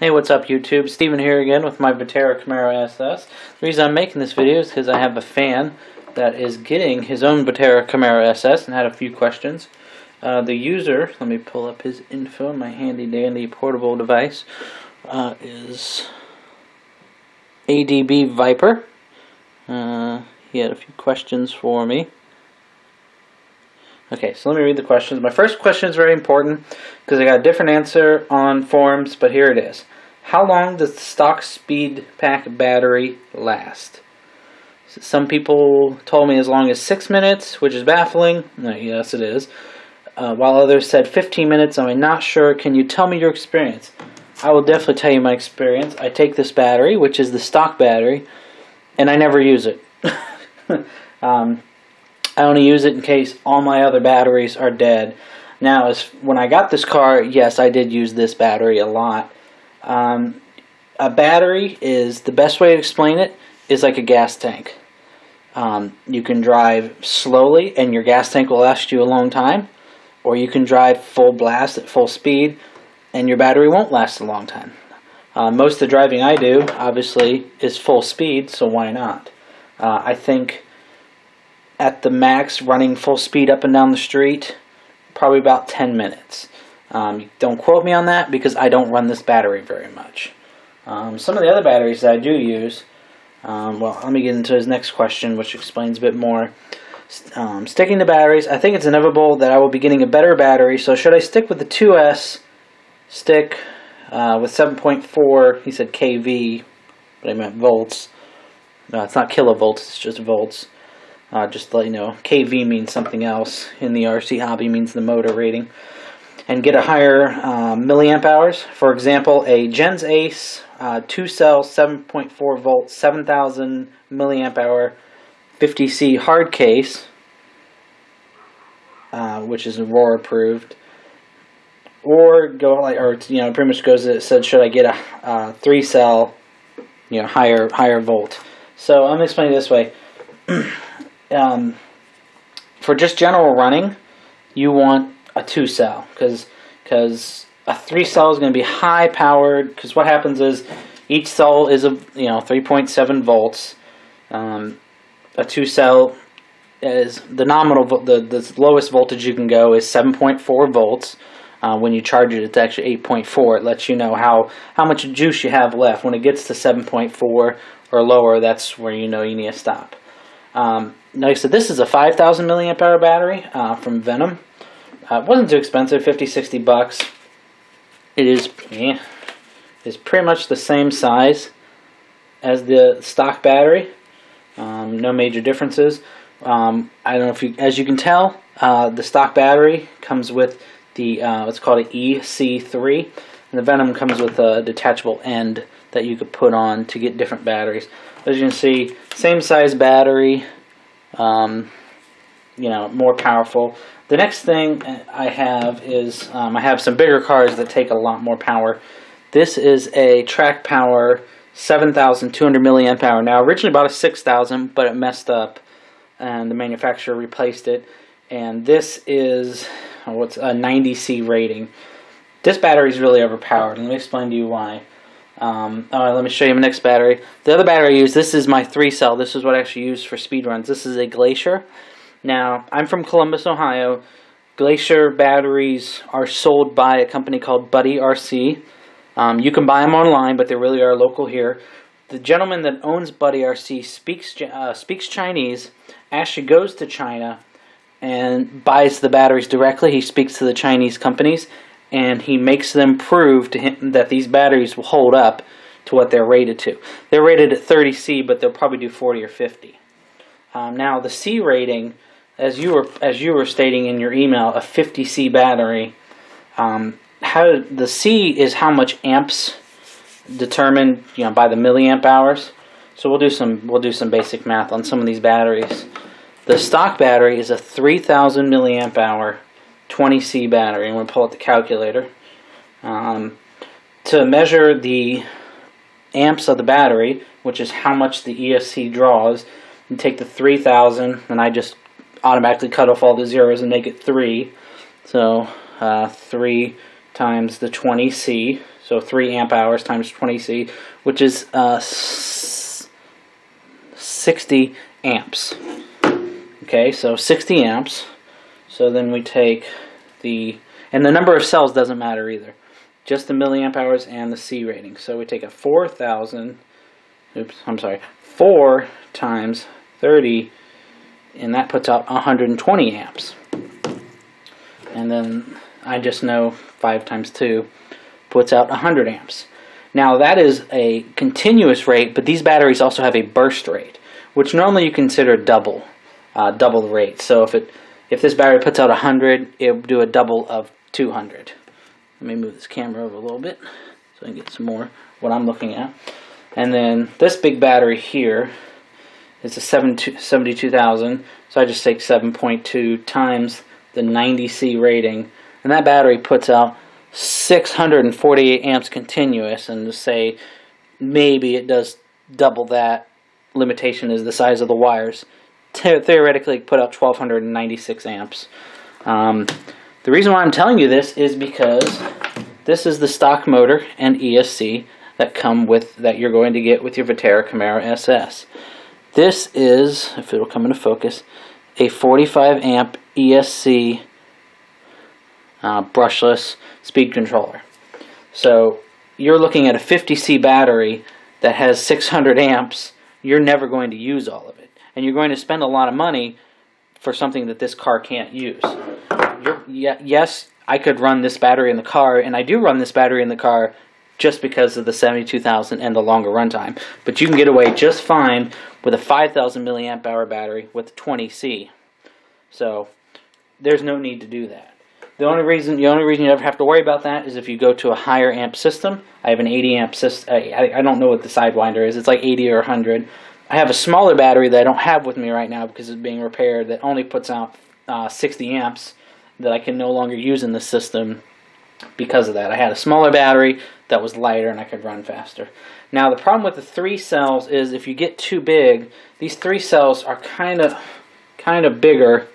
Hey, what's up YouTube? Steven here again with my Vaterra Camaro SS. The reason I'm making this video is because I have a fan that is getting his own Vaterra Camaro SS and had a few questions. The user, let me pull up his info, my handy dandy portable device, is abdviper. He had a few questions for me. Okay, so let me read the questions. My first question is very important because I got a different answer on forums, but here it is. How long does the stock speed pack battery last? Some people told me as long as 6 minutes, which is baffling. Yes, it is. While others said 15 minutes, I'm not sure. Can you tell me your experience? I will definitely tell you my experience. I take this battery, which is the stock battery, and I never use it. I only use it in case all my other batteries are dead. Now, when I got this car, yes, I did use this battery a lot. A battery is, the best way to explain it, is like a gas tank. You can drive slowly and your gas tank will last you a long time, or you can drive full blast at full speed and your battery won't last a long time. Most of the driving I do, obviously, is full speed, so why not? I think at the max, running full speed up and down the street, probably about 10 minutes. Don't quote me on that because I don't run this battery very much. Some of the other batteries that I do use, well, let me get into his next question, which explains a bit more. Sticking to batteries, I think it's inevitable that I will be getting a better battery, so should I stick with the 2S stick with 7.4, he said kV, but I meant volts. No, it's not kilovolts, it's just volts. Just to let you know, kV means something else in the RC hobby, means the motor rating. And get a higher milliamp hours. For example, a Gens Ace 2-cell 7.4 volt 7,000 milliamp hour 50C hard case, which is Aurora approved. Or go like, or pretty much goes. It said, should I get a 3-cell, higher volt? So I'm explaining it this way. For just general running, you want a 2-cell because a 3-cell is going to be high powered. Because what happens is each cell is 3.7 volts. A 2-cell is the nominal the lowest voltage you can go is 7.4 volts. When you charge it, it's actually 8.4. It lets you know how much juice you have left. When it gets to 7.4 or lower, that's where you know you need to stop. Like I said, this is a 5,000 milliamp hour battery from Venom. It wasn't too expensive, 50-60 bucks. It is pretty much the same size as the stock battery. No major differences. I don't know if as you can tell, the stock battery comes with the what's called an EC3, and the Venom comes with a detachable end that you could put on to get different batteries. As you can see, same size battery, more powerful. The next thing I have is I have some bigger cars that take a lot more power. This is a Track Power 7,200 milliamp hour. Now, originally bought a 6,000, but it messed up, and the manufacturer replaced it. And this is what's a 90C rating. This battery is really overpowered, and let me explain to you why. Alright, let me show you my next battery. The other battery I use, this is my 3-cell. This is what I actually use for speed runs. This is a Glacier. Now, I'm from Columbus, Ohio. Glacier batteries are sold by a company called Buddy RC. You can buy them online, but they really are local here. The gentleman that owns Buddy RC speaks Chinese, actually goes to China and buys the batteries directly. He speaks to the Chinese companies, and he makes them prove to him that these batteries will hold up to what they're rated to. They're rated at 30C, but they'll probably do 40 or 50. Now, the C rating, as you were stating in your email, a 50C battery. The C is how much amps determined, by the milliamp hours. So we'll do some basic math on some of these batteries. The stock battery is a 3,000 milliamp hour 20C battery. I'm going to pull out the calculator. To measure the amps of the battery, which is how much the ESC draws, you take the 3,000, and I just automatically cut off all the zeros and make it 3. So 3 times the 20C, So 3 amp hours times 20C, which is 60 amps. Okay, so 60 amps. So then we take and the number of cells doesn't matter either. Just the milliamp hours and the C rating. So we take a 4 times 30, and that puts out 120 amps. And then I just know 5 times 2 puts out 100 amps. Now that is a continuous rate, but these batteries also have a burst rate, which normally you consider double the rate. So if this battery puts out 100, it would do a double of 200. Let me move this camera over a little bit so I can get some more what I'm looking at. And then this big battery here is a 72,000, so I just take 7.2 times the 90C rating, and that battery puts out 648 amps continuous, and to say maybe it does double that limitation is the size of the wires. Theoretically put out 1296 amps. The reason why I'm telling you this is because this is the stock motor and ESC that you're going to get with your Vaterra Camaro SS. This is, if it'll come into focus, a 45 amp ESC brushless speed controller. So you're looking at a 50C battery that has 600 amps. You're never going to use all of it, and you're going to spend a lot of money for something that this car can't use. Yes, I could run this battery in the car, and I do run this battery in the car just because of the 72,000 and the longer runtime. But you can get away just fine with a 5,000 milliamp hour battery with 20C. So there's no need to do that. The only reason you ever have to worry about that is if you go to a higher amp system. I have an 80 amp system. I don't know what the Sidewinder is. It's like 80 or 100. I have a smaller battery that I don't have with me right now because it's being repaired that only puts out 60 amps that I can no longer use in the system because of that. I had a smaller battery that was lighter and I could run faster. Now the problem with the 3 cells is if you get too big, these 3 cells are kind of bigger.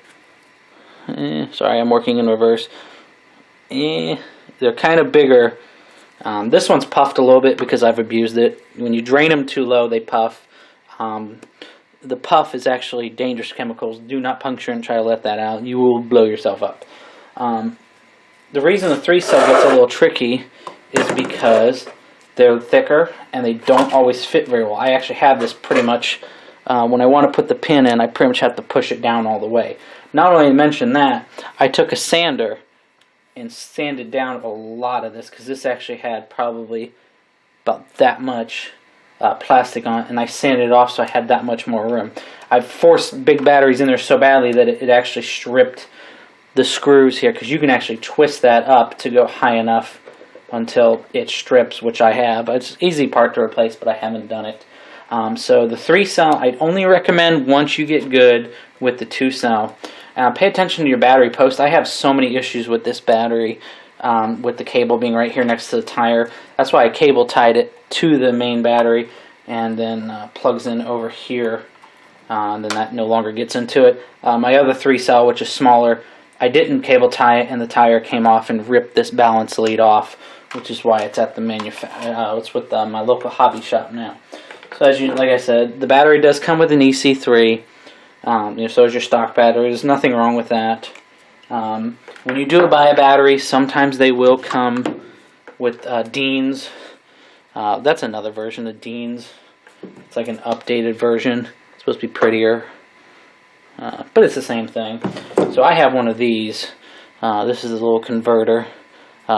Sorry, I'm working in reverse. They're kind of bigger. This one's puffed a little bit because I've abused it. When you drain them too low, they puff. The puff is actually dangerous chemicals. Do not puncture and try to let that out. You will blow yourself up. The reason the 3 cell gets a little tricky is because they're thicker and they don't always fit very well. I actually have this pretty much, when I want to put the pin in, I pretty much have to push it down all the way. Not only to mention that, I took a sander and sanded down a lot of this because this actually had probably about that much plastic on it, and I sanded it off so I had that much more room. I forced big batteries in there so badly that it actually stripped the screws here, because you can actually twist that up to go high enough until it strips, which I have. It's an easy part to replace, but I haven't done it. So the 3 cell, I'd only recommend once you get good with the 2 cell. Pay attention to your battery post. I have so many issues with this battery, with the cable being right here next to the tire. That's why I cable tied it to the main battery and then plugs in over here. And then that no longer gets into it. My other 3 cell, which is smaller, I didn't cable tie it, and the tire came off and ripped this balance lead off, which is why it's at the it's with my local hobby shop now. So like I said, the battery does come with an EC3. So is your stock battery. There's nothing wrong with that. When you do buy a battery, sometimes they will come with Dean's. That's another version of Dean's. It's like an updated version. It's supposed to be prettier. But it's the same thing. So I have one of these. This is a little converter.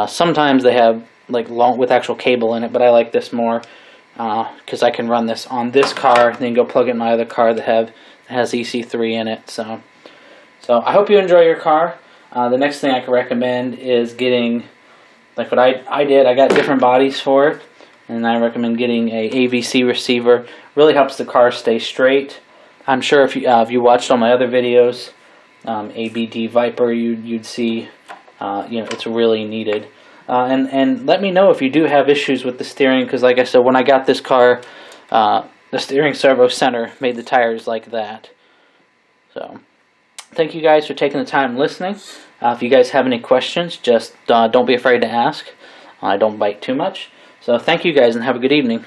Sometimes they have like with actual cable in it, but I like this more because I can run this on this car and then go plug it in my other car that has EC3 in it. So I hope you enjoy your car. The next thing I can recommend is getting, like what I did, I got different bodies for it, and I recommend getting a AVC receiver. Really helps the car stay straight. I'm sure if you watched all my other videos, abdviper, you'd see, it's really needed. And let me know if you do have issues with the steering, because like I said, when I got this car, the steering servo center made the tires like that. So, thank you guys for taking the time listening. If you guys have any questions, just don't be afraid to ask. I don't bite too much. So thank you guys and have a good evening.